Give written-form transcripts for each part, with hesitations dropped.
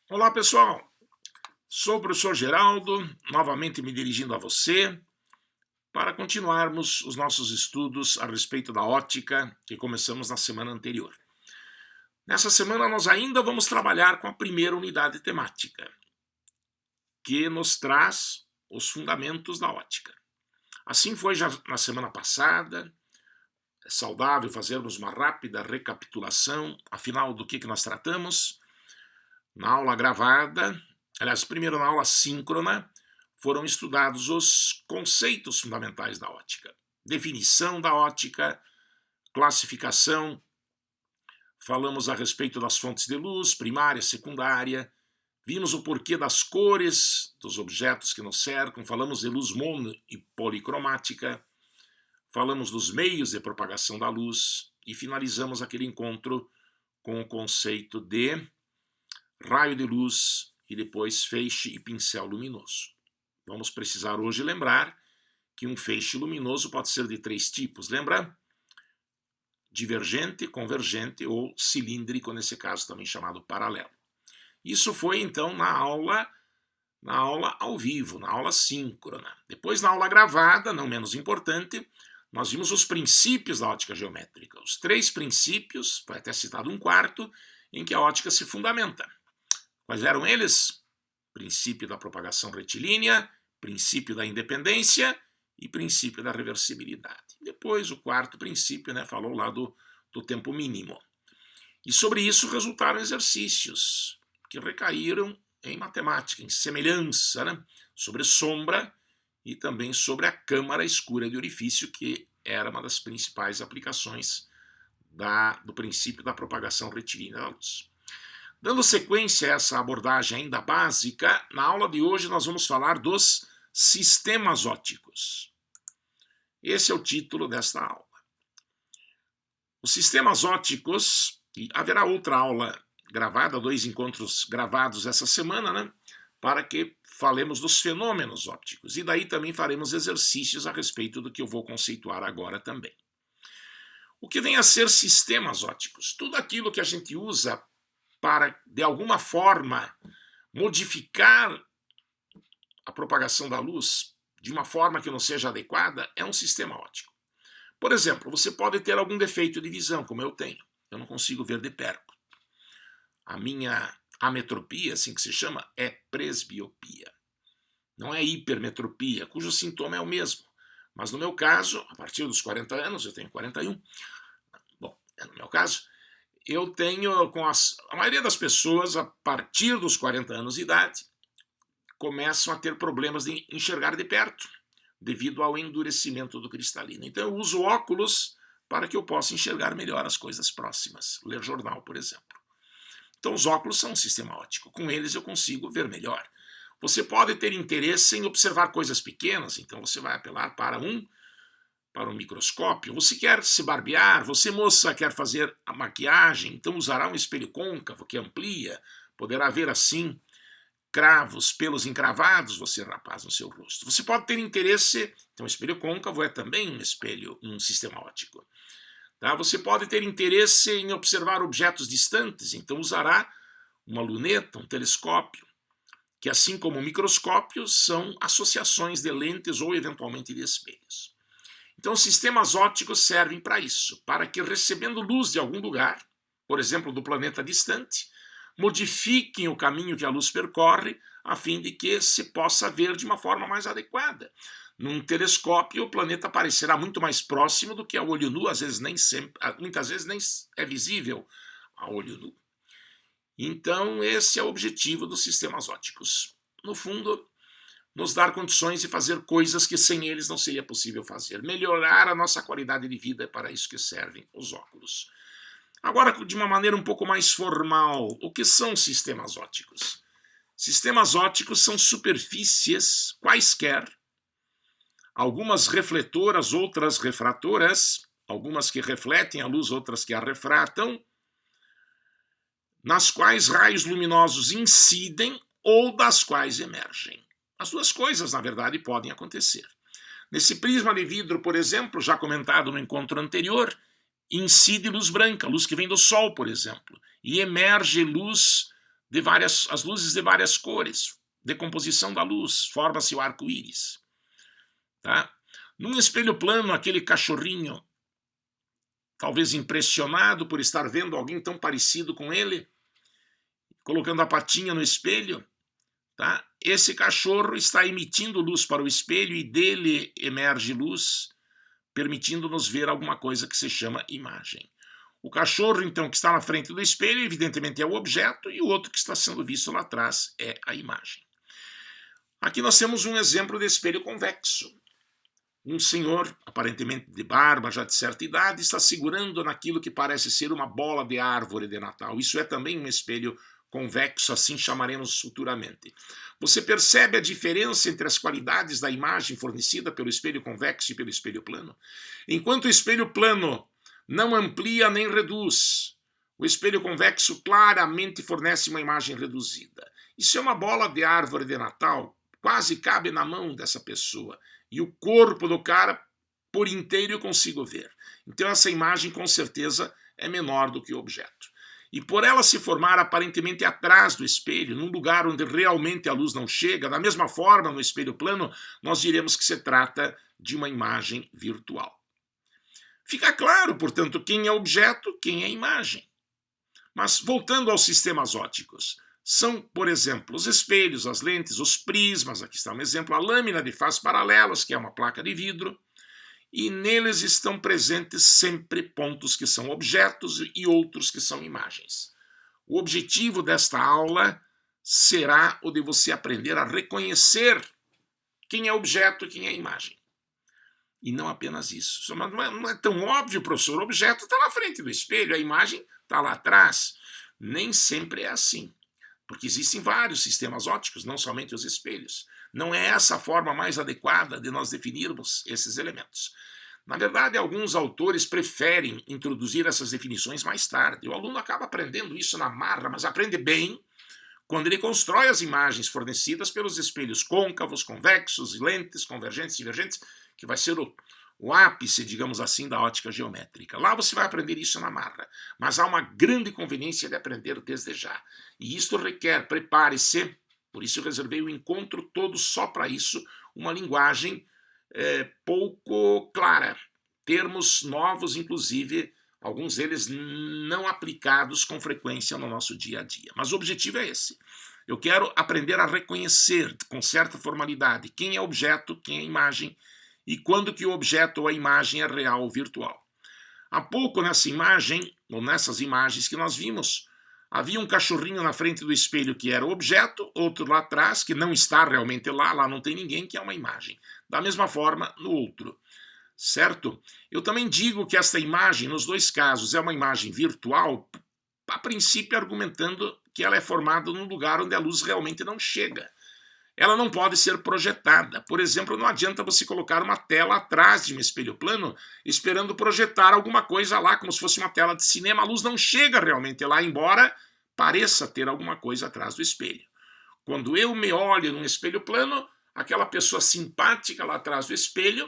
Olá, pessoal. Sou o professor Geraldo, novamente me dirigindo a você para continuarmos os nossos estudos a respeito da ótica que começamos na semana anterior. Nessa semana nós ainda vamos trabalhar com a primeira unidade temática, que nos traz os fundamentos da ótica. Assim foi já na semana passada. É saudável fazermos uma rápida recapitulação, afinal, do que nós tratamos. Na aula gravada, aliás, primeiro na aula síncrona, foram estudados os conceitos fundamentais da ótica. Definição da ótica, classificação, falamos a respeito das fontes de luz, primária, secundária, vimos o porquê das cores dos objetos que nos cercam, falamos de luz mono e policromática, falamos dos meios de propagação da luz e finalizamos aquele encontro com o conceito de raio de luz e depois feixe e pincel luminoso. Vamos precisar hoje lembrar que um feixe luminoso pode ser de três tipos, lembra? Divergente, convergente ou cilíndrico, nesse caso também chamado paralelo. Isso foi então na aula ao vivo, na aula síncrona. Depois na aula gravada, não menos importante, nós vimos os princípios da ótica geométrica. Os três princípios, foi até citado um quarto, em que a ótica se fundamenta. Quais eram eles? Princípio da propagação retilínea, princípio da independência e princípio da reversibilidade. Depois, o quarto princípio, falou lá do tempo mínimo. E sobre isso resultaram exercícios que recaíram em matemática, em semelhança, sobre sombra e também sobre a câmara escura de orifício, que era uma das principais aplicações do princípio da propagação retilínea da luz. Dando sequência a essa abordagem ainda básica, na aula de hoje nós vamos falar dos sistemas ópticos. Esse é o título desta aula. Os sistemas ópticos, e haverá outra aula gravada, 2 encontros gravados essa semana, para que falemos dos fenômenos ópticos. E daí também faremos exercícios a respeito do que eu vou conceituar agora também. O que vem a ser sistemas ópticos? Tudo aquilo que a gente usa para, de alguma forma, modificar a propagação da luz de uma forma que não seja adequada, é um sistema óptico. Por exemplo, você pode ter algum defeito de visão, como eu tenho. Eu não consigo ver de perto. A minha ametropia, assim que se chama, é presbiopia. Não é hipermetropia, cujo sintoma é o mesmo. Mas no meu caso, a partir dos 40 anos, eu tenho 41, bom, no meu caso, eu tenho, a maioria das pessoas, a partir dos 40 anos de idade, começam a ter problemas de enxergar de perto, devido ao endurecimento do cristalino. Então eu uso óculos para que eu possa enxergar melhor as coisas próximas, ler jornal, por exemplo. Então os óculos são um sistema óptico, com eles eu consigo ver melhor. Você pode ter interesse em observar coisas pequenas, então você vai apelar para um microscópio. Você quer se barbear, você, moça, quer fazer a maquiagem, então usará um espelho côncavo que amplia, poderá ver assim cravos, pelos encravados, você, rapaz, no seu rosto. Você pode ter interesse, então o espelho côncavo é também um sistema óptico. Tá? Você pode ter interesse em observar objetos distantes, então usará uma luneta, um telescópio, que assim como o microscópio são associações de lentes ou eventualmente de espelhos. Então os sistemas ópticos servem para isso, para que recebendo luz de algum lugar, por exemplo do planeta distante, modifiquem o caminho que a luz percorre, a fim de que se possa ver de uma forma mais adequada. Num telescópio, o planeta parecerá muito mais próximo do que a olho nu, muitas vezes nem é visível a olho nu. Então, esse é o objetivo dos sistemas ópticos. No fundo, nos dar condições de fazer coisas que sem eles não seria possível fazer. Melhorar a nossa qualidade de vida, é para isso que servem os óculos. Agora, de uma maneira um pouco mais formal, o que são sistemas ópticos? Sistemas ópticos são superfícies quaisquer, algumas refletoras, outras refratoras, algumas que refletem a luz, outras que a refratam, nas quais raios luminosos incidem ou das quais emergem. As duas coisas, na verdade, podem acontecer. Nesse prisma de vidro, por exemplo, já comentado no encontro anterior, incide luz branca, luz que vem do sol, por exemplo, e emerge luz as luzes de várias cores, decomposição da luz, forma-se o arco-íris. Tá? Num espelho plano, aquele cachorrinho, talvez impressionado por estar vendo alguém tão parecido com ele, colocando a patinha no espelho, tá? Esse cachorro está emitindo luz para o espelho e dele emerge luz, permitindo-nos ver alguma coisa que se chama imagem. O cachorro, então, que está na frente do espelho, evidentemente é o objeto, e o outro que está sendo visto lá atrás é a imagem. Aqui nós temos um exemplo de espelho convexo. Um senhor, aparentemente de barba, já de certa idade, está segurando naquilo que parece ser uma bola de árvore de Natal. Isso é também um espelho convexo, assim chamaremos futuramente. Você percebe a diferença entre as qualidades da imagem fornecida pelo espelho convexo e pelo espelho plano? Enquanto o espelho plano não amplia nem reduz, o espelho convexo claramente fornece uma imagem reduzida. Isso é uma bola de árvore de Natal, quase cabe na mão dessa pessoa. E o corpo do cara por inteiro eu consigo ver. Então essa imagem com certeza é menor do que o objeto. E por ela se formar aparentemente atrás do espelho, num lugar onde realmente a luz não chega, da mesma forma no espelho plano, nós diremos que se trata de uma imagem virtual. Fica claro, portanto, quem é objeto, quem é imagem. Mas voltando aos sistemas ópticos, são, por exemplo, os espelhos, as lentes, os prismas, aqui está um exemplo, a lâmina de faces paralelas, que é uma placa de vidro, e neles estão presentes sempre pontos que são objetos e outros que são imagens. O objetivo desta aula será o de você aprender a reconhecer quem é objeto e quem é imagem. E não apenas isso. Não é tão óbvio, professor, o objeto está na frente do espelho, a imagem está lá atrás. Nem sempre é assim. Porque existem vários sistemas ópticos, não somente os espelhos. Não é essa a forma mais adequada de nós definirmos esses elementos. Na verdade, alguns autores preferem introduzir essas definições mais tarde. O aluno acaba aprendendo isso na marra, mas aprende bem quando ele constrói as imagens fornecidas pelos espelhos côncavos, convexos, lentes, convergentes, divergentes, que vai ser o ápice, digamos assim, da ótica geométrica. Lá você vai aprender isso na marra, mas há uma grande conveniência de aprender desde já. E isto requer, prepare-se, por isso eu reservei o encontro todo só para isso, uma linguagem pouco clara. Termos novos, inclusive, alguns deles não aplicados com frequência no nosso dia a dia. Mas o objetivo é esse. Eu quero aprender a reconhecer com certa formalidade quem é objeto, quem é imagem, e quando que o objeto ou a imagem é real ou virtual. Há pouco nessa imagem, ou nessas imagens que nós vimos, havia um cachorrinho na frente do espelho que era o objeto, outro lá atrás, que não está realmente lá não tem ninguém, que é uma imagem. Da mesma forma, no outro. Certo? Eu também digo que esta imagem, nos dois casos, é uma imagem virtual, a princípio argumentando que ela é formada num lugar onde a luz realmente não chega. Ela não pode ser projetada. Por exemplo, não adianta você colocar uma tela atrás de um espelho plano esperando projetar alguma coisa lá, como se fosse uma tela de cinema. A luz não chega realmente lá, embora pareça ter alguma coisa atrás do espelho. Quando eu me olho num espelho plano, aquela pessoa simpática lá atrás do espelho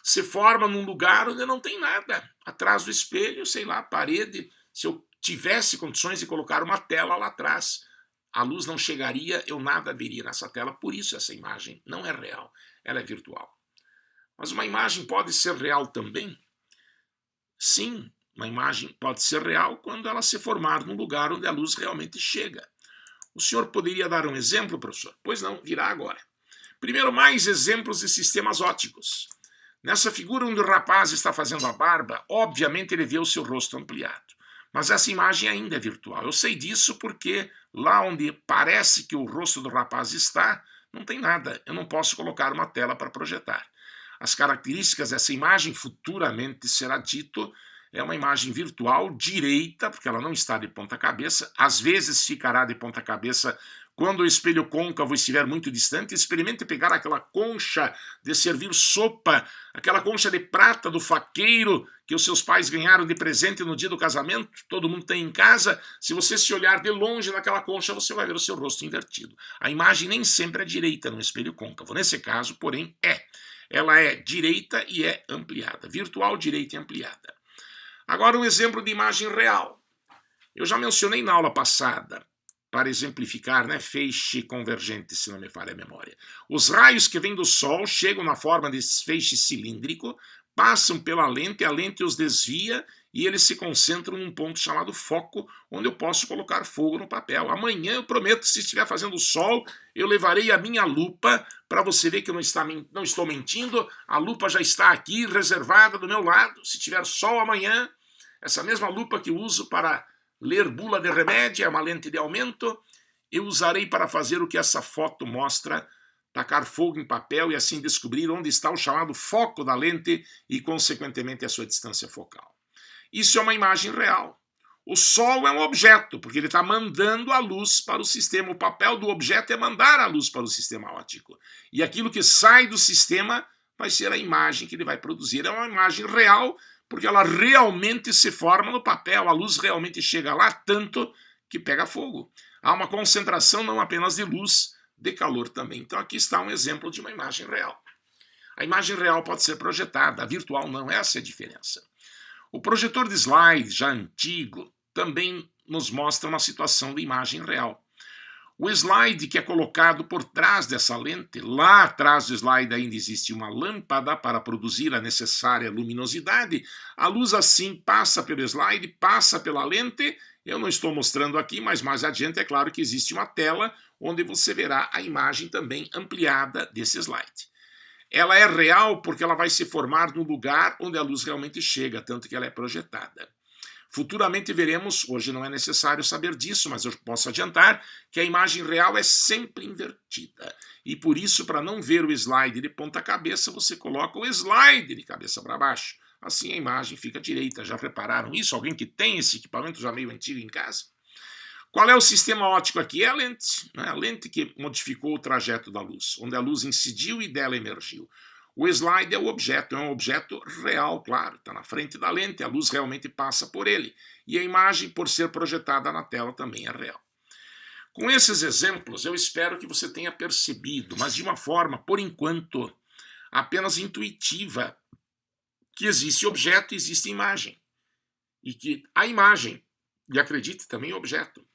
se forma num lugar onde não tem nada. Atrás do espelho, sei lá, parede. Se eu tivesse condições de colocar uma tela lá atrás, a luz não chegaria, eu nada veria nessa tela, por isso essa imagem não é real, ela é virtual. Mas uma imagem pode ser real também? Sim, uma imagem pode ser real quando ela se formar num lugar onde a luz realmente chega. O senhor poderia dar um exemplo, professor? Pois não, virá agora. Primeiro, mais exemplos de sistemas ópticos. Nessa figura onde o rapaz está fazendo a barba, obviamente ele vê o seu rosto ampliado. Mas essa imagem ainda é virtual. Eu sei disso porque lá onde parece que o rosto do rapaz está, não tem nada. Eu não posso colocar uma tela para projetar. As características dessa imagem, futuramente será dito, é uma imagem virtual direita, porque ela não está de ponta cabeça. Às vezes ficará de ponta cabeça quando o espelho côncavo estiver muito distante. Experimente pegar aquela concha de servir sopa, aquela concha de prata do faqueiro que os seus pais ganharam de presente no dia do casamento, todo mundo tem em casa. Se você se olhar de longe naquela concha, você vai ver o seu rosto invertido. A imagem nem sempre é direita no espelho côncavo. Nesse caso, porém, é. Ela é direita e é ampliada. Virtual, direita e ampliada. Agora um exemplo de imagem real. Eu já mencionei na aula passada para exemplificar, né, feixe convergente, se não me falha a memória. Os raios que vêm do Sol chegam na forma de feixe cilíndrico, passam pela lente, a lente os desvia e eles se concentram num ponto chamado foco, onde eu posso colocar fogo no papel. Amanhã eu prometo, se estiver fazendo sol, eu levarei a minha lupa, para você ver que eu não estou mentindo, a lupa já está aqui, reservada do meu lado. Se tiver sol amanhã, essa mesma lupa que eu uso para ler bula de remédio, é uma lente de aumento, eu usarei para fazer o que essa foto mostra, tacar fogo em papel e assim descobrir onde está o chamado foco da lente e, consequentemente, a sua distância focal. Isso é uma imagem real. O Sol é um objeto, porque ele está mandando a luz para o sistema. O papel do objeto é mandar a luz para o sistema óptico. E aquilo que sai do sistema vai ser a imagem que ele vai produzir. É uma imagem real, porque ela realmente se forma no papel. A luz realmente chega lá tanto que pega fogo. Há uma concentração não apenas de luz, de calor também. Então aqui está um exemplo de uma imagem real. A imagem real pode ser projetada, a virtual não. Essa é a diferença. O projetor de slide, já antigo, também nos mostra uma situação de imagem real. O slide que é colocado por trás dessa lente, lá atrás do slide ainda existe uma lâmpada para produzir a necessária luminosidade. A luz assim passa pelo slide, passa pela lente. Eu não estou mostrando aqui, mas mais adiante é claro que existe uma tela onde você verá a imagem também ampliada desse slide. Ela é real porque ela vai se formar no lugar onde a luz realmente chega, tanto que ela é projetada. Futuramente veremos, hoje não é necessário saber disso, mas eu posso adiantar que a imagem real é sempre invertida. E por isso, para não ver o slide de ponta cabeça, você coloca o slide de cabeça para baixo. Assim a imagem fica direita. Já repararam isso? Alguém que tem esse equipamento já meio antigo em casa? Qual é o sistema óptico aqui? É a lente, né? A lente que modificou o trajeto da luz, onde a luz incidiu e dela emergiu. O slide é o objeto, é um objeto real, claro, está na frente da lente, a luz realmente passa por ele. E a imagem, por ser projetada na tela, também é real. Com esses exemplos, eu espero que você tenha percebido, mas de uma forma, por enquanto, apenas intuitiva, que existe objeto e existe imagem. E que a imagem, e acredite também o objeto,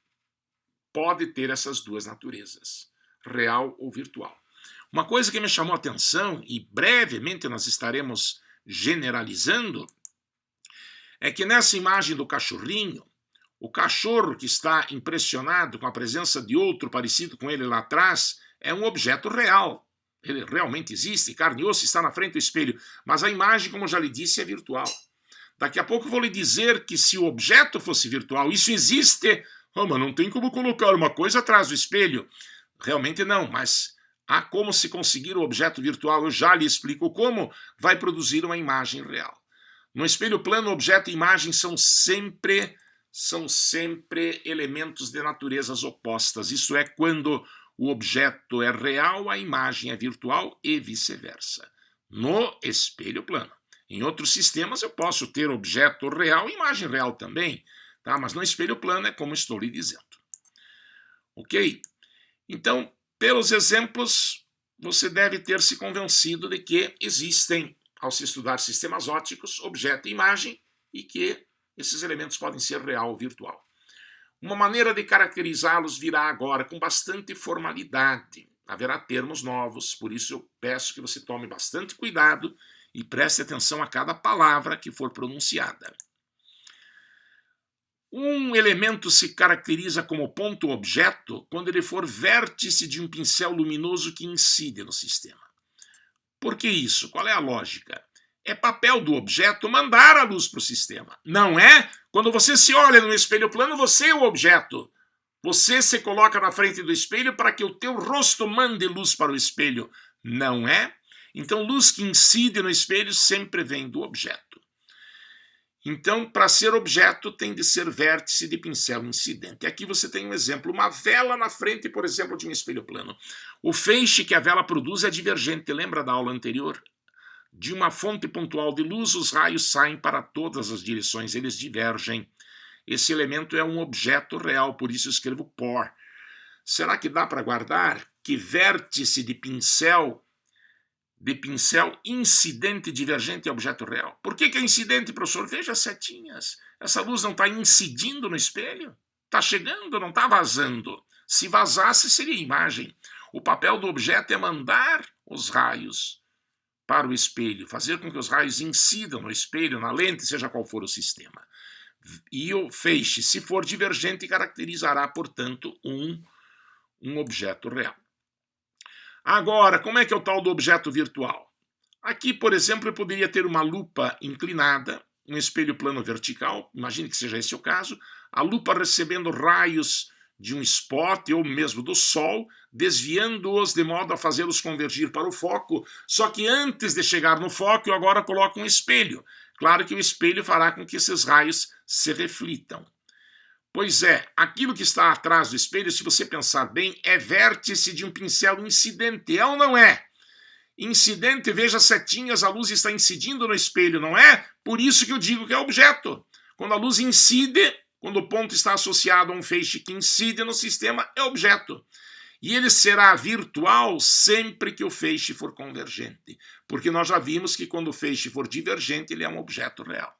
pode ter essas duas naturezas, real ou virtual. Uma coisa que me chamou a atenção, e brevemente nós estaremos generalizando, é que nessa imagem do cachorrinho, o cachorro que está impressionado com a presença de outro parecido com ele lá atrás é um objeto real. Ele realmente existe, carne e osso, está na frente do espelho, mas a imagem, como já lhe disse, é virtual. Daqui a pouco eu vou lhe dizer que se o objeto fosse virtual, isso existe. Mas não tem como colocar uma coisa atrás do espelho. Realmente não, mas há como se conseguir o objeto virtual. Eu já lhe explico como vai produzir uma imagem real. No espelho plano, objeto e imagem são sempre elementos de naturezas opostas. Isso é, quando o objeto é real, a imagem é virtual e vice-versa. No espelho plano. Em outros sistemas eu posso ter objeto real e imagem real também, tá? Mas no espelho plano é como estou lhe dizendo. Ok? Então, pelos exemplos, você deve ter se convencido de que existem, ao se estudar sistemas ópticos, objeto e imagem, e que esses elementos podem ser real ou virtual. Uma maneira de caracterizá-los virá agora com bastante formalidade. Haverá termos novos, por isso eu peço que você tome bastante cuidado e preste atenção a cada palavra que for pronunciada. Um elemento se caracteriza como ponto-objeto quando ele for vértice de um pincel luminoso que incide no sistema. Por que isso? Qual é a lógica? É papel do objeto mandar a luz para o sistema. Não é? Quando você se olha no espelho plano, você é o objeto. Você se coloca na frente do espelho para que o teu rosto mande luz para o espelho. Não é? Então, luz que incide no espelho sempre vem do objeto. Então, para ser objeto, tem de ser vértice de pincel incidente. Aqui você tem um exemplo, uma vela na frente, por exemplo, de um espelho plano. O feixe que a vela produz é divergente, lembra da aula anterior? De uma fonte pontual de luz, os raios saem para todas as direções, eles divergem. Esse elemento é um objeto real, por isso eu escrevo por. Será que dá para guardar que vértice de pincel incidente divergente é objeto real? Por que é incidente, professor? Veja as setinhas. Essa luz não está incidindo no espelho? está chegando, não está vazando. Se vazasse, seria imagem. O papel do objeto é mandar os raios para o espelho, fazer com que os raios incidam no espelho, na lente, seja qual for o sistema. E o feixe, se for divergente, caracterizará, portanto, um objeto real. Agora, como é que é o tal do objeto virtual? Aqui, por exemplo, eu poderia ter uma lupa inclinada, um espelho plano vertical, imagine que seja esse o caso, a lupa recebendo raios de um spot ou mesmo do sol, desviando-os de modo a fazê-los convergir para o foco, só que antes de chegar no foco eu agora coloco um espelho. Claro que o espelho fará com que esses raios se reflitam. Pois é, aquilo que está atrás do espelho, se você pensar bem, é vértice de um pincel incidente, é ou não é? Incidente, veja as setinhas, a luz está incidindo no espelho, não é? Por isso que eu digo que é objeto. Quando a luz incide, quando o ponto está associado a um feixe que incide no sistema, é objeto. E ele será virtual sempre que o feixe for convergente, porque nós já vimos que quando o feixe for divergente, ele é um objeto real.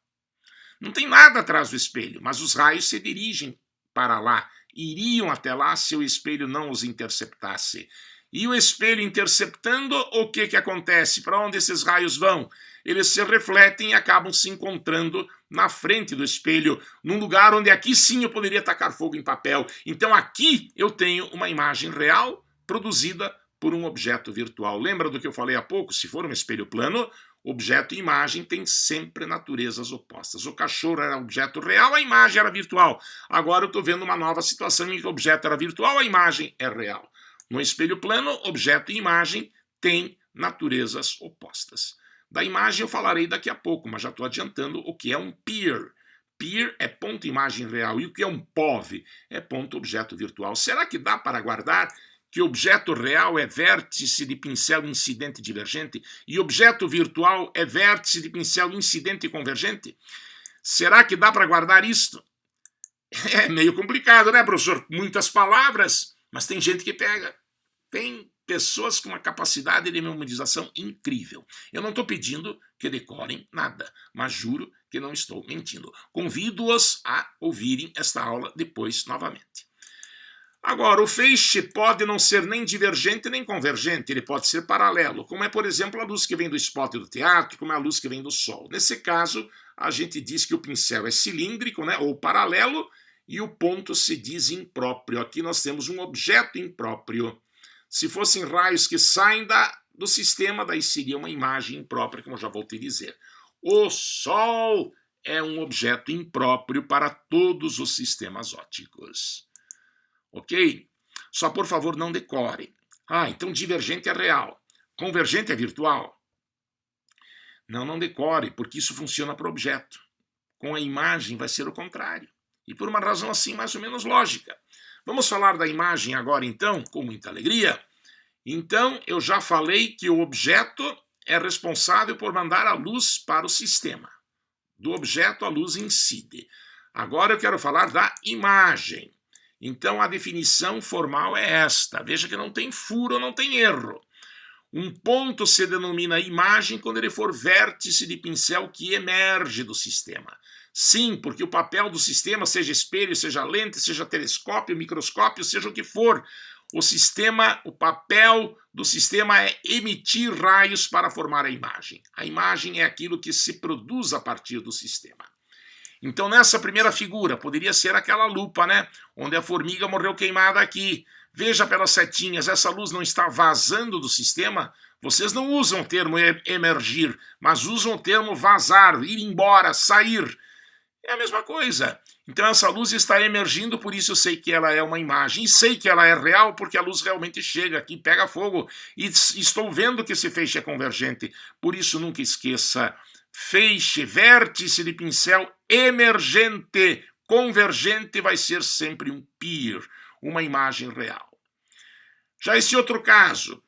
Não tem nada atrás do espelho, mas os raios se dirigem para lá, iriam até lá se o espelho não os interceptasse. E o espelho interceptando, o que acontece? Para onde esses raios vão? Eles se refletem e acabam se encontrando na frente do espelho, num lugar onde aqui sim eu poderia tacar fogo em papel. Então aqui eu tenho uma imagem real produzida por um objeto virtual. Lembra do que eu falei há pouco? Se for um espelho plano, objeto e imagem têm sempre naturezas opostas. O cachorro era objeto real, a imagem era virtual. Agora eu estou vendo uma nova situação em que o objeto era virtual, a imagem é real. No espelho plano, objeto e imagem têm naturezas opostas. Da imagem eu falarei daqui a pouco, mas já estou adiantando o que é um peer. Peer é ponto imagem real. E o que é um POV? É ponto objeto virtual. Será que dá para guardar que objeto real é vértice de pincel incidente divergente e objeto virtual é vértice de pincel incidente convergente? Será que dá para guardar isto? É meio complicado, né, professor? Muitas palavras, mas tem gente que pega. Tem pessoas com uma capacidade de memorização incrível. Eu não estou pedindo que decorem nada, mas juro que não estou mentindo. Convido-os a ouvirem esta aula depois novamente. Agora, o feixe pode não ser nem divergente nem convergente, ele pode ser paralelo, como é, por exemplo, a luz que vem do spot do teatro, como é a luz que vem do sol. Nesse caso, a gente diz que o pincel é cilíndrico, né, ou paralelo, e o ponto se diz impróprio. Aqui nós temos um objeto impróprio. Se fossem raios que saem do sistema, daí seria uma imagem imprópria, como eu já vou te dizer. O Sol é um objeto impróprio para todos os sistemas ópticos. Ok? Só por favor não decore. Então divergente é real. Convergente é virtual? Não decore, porque isso funciona para objeto. Com a imagem vai ser o contrário. E por uma razão assim mais ou menos lógica. Vamos falar da imagem agora então, com muita alegria. Então, eu já falei que o objeto é responsável por mandar a luz para o sistema. Do objeto, a luz incide. Agora eu quero falar da imagem. Então, a definição formal é esta. Veja que não tem furo, não tem erro. Um ponto se denomina imagem quando ele for vértice de pincel que emerge do sistema. Sim, porque o papel do sistema, seja espelho, seja lente, seja telescópio, microscópio, seja o que for, o papel do sistema é emitir raios para formar a imagem. A imagem é aquilo que se produz a partir do sistema. Então, nessa primeira figura, poderia ser aquela lupa, né? Onde a formiga morreu queimada aqui. Veja pelas setinhas, essa luz não está vazando do sistema? Vocês não usam o termo emergir, mas usam o termo vazar, ir embora, sair. É a mesma coisa. Então essa luz está emergindo, por isso eu sei que ela é uma imagem. E sei que ela é real porque a luz realmente chega aqui, pega fogo. E estou vendo que esse feixe é convergente. Por isso nunca esqueça, feixe, vértice de pincel emergente. Convergente vai ser sempre um peer, uma imagem real. Já esse outro caso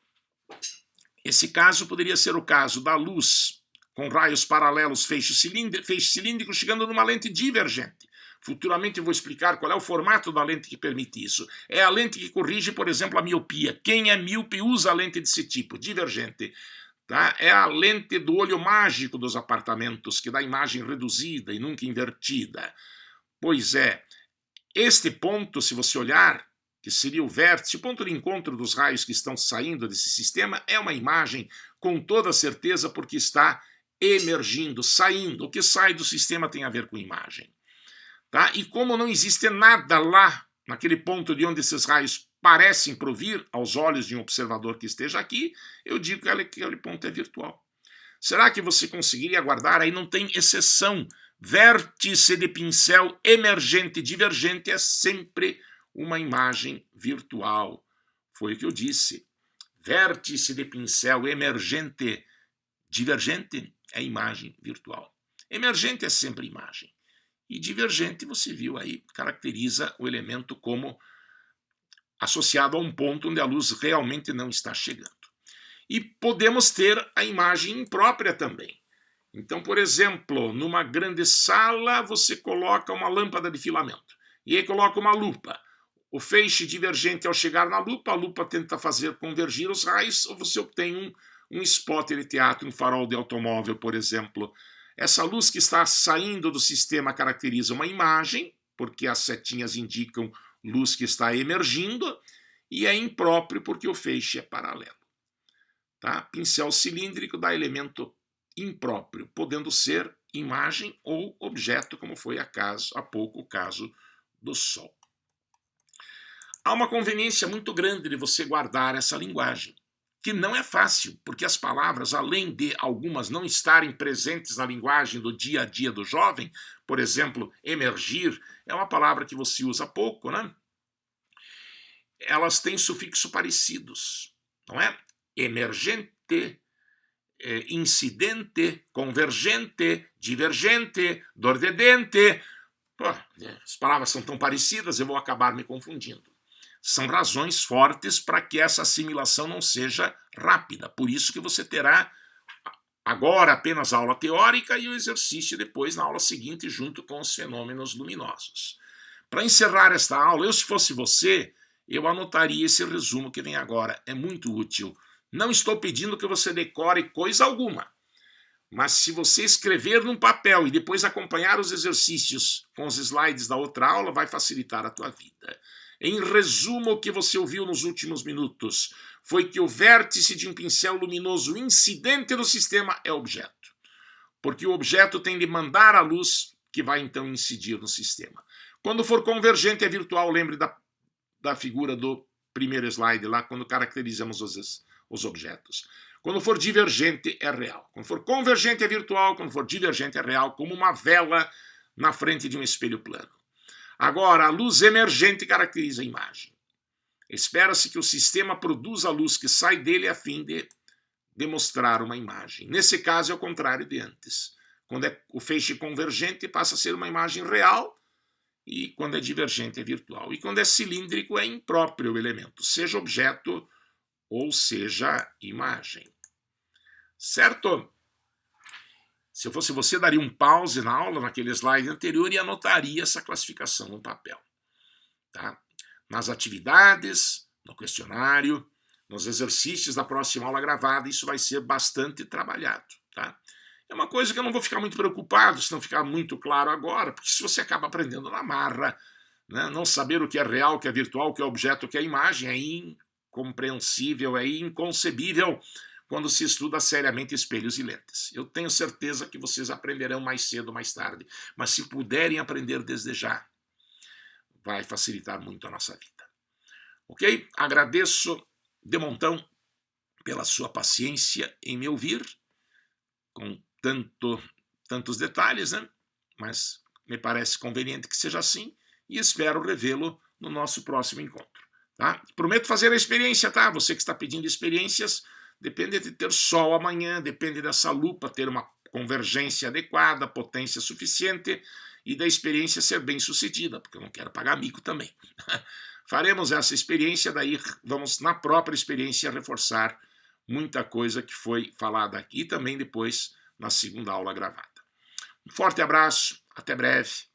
poderia ser o caso da luz com raios paralelos, feixe cilíndrico chegando numa lente divergente. Futuramente eu vou explicar qual é o formato da lente que permite isso. É a lente que corrige, por exemplo, a miopia. Quem é míope usa a lente desse tipo, divergente. Tá? É a lente do olho mágico dos apartamentos, que dá imagem reduzida e nunca invertida. Pois é, Este ponto, se você olhar, que seria o vértice, o ponto de encontro dos raios que estão saindo desse sistema, é uma imagem com toda certeza porque está emergindo, saindo. O que sai do sistema tem a ver com imagem. Tá? E como não existe nada lá, naquele ponto de onde esses raios parecem provir aos olhos de um observador que esteja aqui, eu digo que aquele ponto é virtual. Será que você conseguiria guardar? Aí não tem exceção. Vértice de pincel emergente divergente é sempre uma imagem virtual. Foi o que eu disse. Vértice de pincel emergente divergente é imagem virtual. Emergente é sempre imagem. E divergente, você viu aí, caracteriza o elemento como associado a um ponto onde a luz realmente não está chegando. E podemos ter a imagem imprópria também. Então, por exemplo, numa grande sala, você coloca uma lâmpada de filamento. E aí coloca uma lupa. O feixe divergente, ao chegar na lupa, a lupa tenta fazer convergir os raios, ou você obtém um spot de teatro, um farol de automóvel, por exemplo. Essa luz que está saindo do sistema caracteriza uma imagem, porque as setinhas indicam luz que está emergindo, e é impróprio porque o feixe é paralelo. Tá? Pincel cilíndrico dá elemento impróprio, podendo ser imagem ou objeto, como foi há pouco o caso do Sol. Há uma conveniência muito grande de você guardar essa linguagem, que não é fácil, porque as palavras, além de algumas não estarem presentes na linguagem do dia a dia do jovem, por exemplo, emergir, é uma palavra que você usa pouco, né? Elas têm sufixos parecidos, não é? Emergente, incidente, convergente, divergente, dor de dente. Pô, as palavras são tão parecidas, eu vou acabar me confundindo. São razões fortes para que essa assimilação não seja rápida. Por isso que você terá agora apenas a aula teórica e o exercício depois na aula seguinte, junto com os fenômenos luminosos. Para encerrar esta aula, eu, se fosse você, eu anotaria esse resumo que vem agora. É muito útil. Não estou pedindo que você decore coisa alguma. Mas se você escrever num papel e depois acompanhar os exercícios com os slides da outra aula, vai facilitar a tua vida. Em resumo, o que você ouviu nos últimos minutos foi que o vértice de um pincel luminoso incidente no sistema é objeto. Porque o objeto tem de mandar a luz que vai então incidir no sistema. Quando for convergente é virtual, lembre da figura do primeiro slide lá, quando caracterizamos os objetos. Quando for divergente é real. Quando for convergente é virtual, quando for divergente é real, como uma vela na frente de um espelho plano. Agora, a luz emergente caracteriza a imagem. Espera-se que o sistema produza a luz que sai dele a fim de demonstrar uma imagem. Nesse caso é o contrário de antes. Quando é o feixe convergente passa a ser uma imagem real e quando é divergente é virtual. E quando é cilíndrico é impróprio o elemento, seja objeto ou seja imagem. Certo? Se eu fosse você, daria um pause na aula, naquele slide anterior, e anotaria essa classificação no papel. Tá? Nas atividades, no questionário, nos exercícios da próxima aula gravada, isso vai ser bastante trabalhado. Tá? É uma coisa que eu não vou ficar muito preocupado se não ficar muito claro agora, porque se você acaba aprendendo na marra, né, não saber o que é real, o que é virtual, o que é objeto, o que é imagem, é incompreensível, é inconcebível quando se estuda seriamente espelhos e lentes. Eu tenho certeza que vocês aprenderão mais cedo ou mais tarde, mas se puderem aprender desde já, vai facilitar muito a nossa vida. Ok? Agradeço de montão pela sua paciência em me ouvir, com tantos detalhes, né? Mas me parece conveniente que seja assim, e espero revê-lo no nosso próximo encontro. Tá? Prometo fazer a experiência, tá? Você que está pedindo experiências, depende de ter sol amanhã, depende dessa lupa ter uma convergência adequada, potência suficiente e da experiência ser bem sucedida, porque eu não quero pagar mico também. Faremos essa experiência, daí vamos na própria experiência reforçar muita coisa que foi falada aqui e também depois na segunda aula gravada. Um forte abraço, até breve.